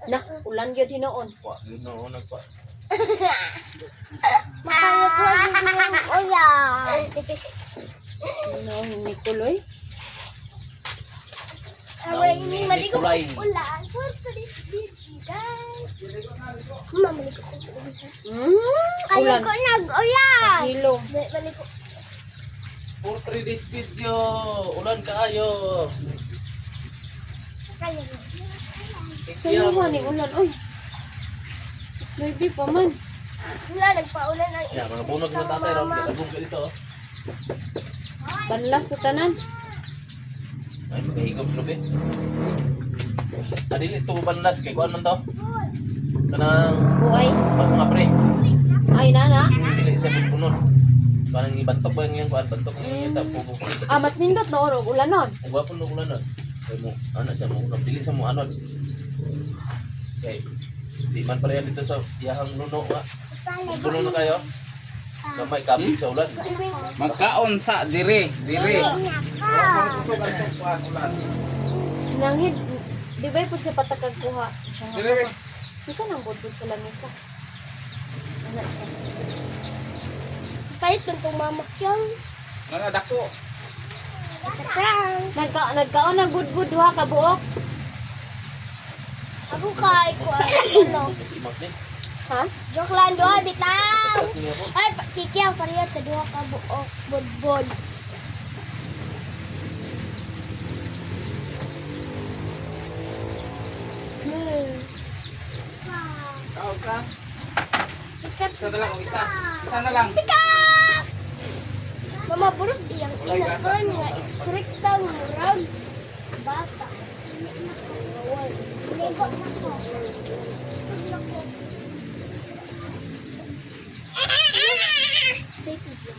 Na, ulan yun hinoon. Wa, ginoon nagpa. Makayag ko yung ulan. Hinoon ni Kuloy. Away Naon ni ni maligo ko Nicolay. ulan. For this video, guys. Mamaligo ko ulan. Kaya Ulan. ko nag-ulan. Hilom. Maligo. For 3 days video, ulan kaayo. Kaya ko. Sa'yo nga ni ulan. Uy. Slaby pa man. Wala, nagpaulan ang Ya, mga bunot ng tatay ron, nagagong ka dito. Panlas na tanan. Ay, magahigop sa lubi. Adili ito bandas kay kuan man to. Kanang Buhay. pag mga pre. Ay, nana. Dili sa punon. Kanang ibantok ba yung kuan, bantok ng ita pugo. Ah, mas nindot na oro. Ulan nun. Ang gwapo ng ulan nun. Kaya mo, ano siya mo, dili sa mo anon. Okay. Di man pareha dito sa iyahang luno nga. Luno na kayo. Na may kapit sa ulan. Magkaon sa dire. Nanghid. Di ba po siya patakag kuha? Siya nga. Dire. Isa nang budbud sa lamisa. Ano siya? Palit ng pumamak yan. Mga dako. Prank. Nagkaon ng budbud ha, kabuok. Ako kay ko ano. Kasi imak din. Ha? Joke lang doon, bitaw. Pagkat niya po. Ay, kikiyang parehas sa duha ka buok, bodbod. Kaon ka. Sikat. Isa na lang o isa. Isa na lang. Sikat! Mama, buros iyang inapan nga istrikta murag bata. Ligo na ko. Safe video.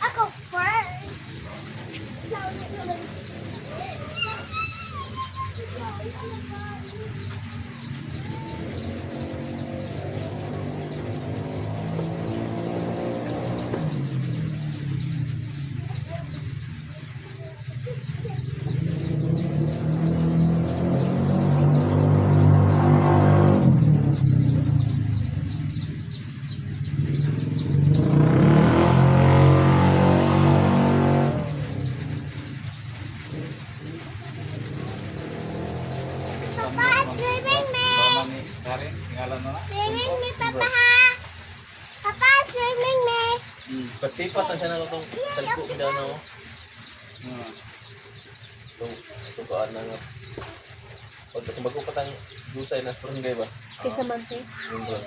Ako first. Papa, swimming me. Karin, ngalan mo na. Swimming me, Papa ha. Papa, swimming me. Patsipat na siya na itong talpo kita na mo. Hmm. Tukaan na nga. Pag bago pa tayong dusay na strong guy ba? Kaysa man si. Rundron.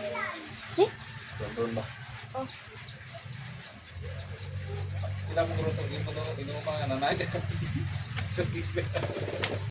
Si? Rundron ba? Sila mo gulong pag-ipo doon, hindi mo pa nga nanay.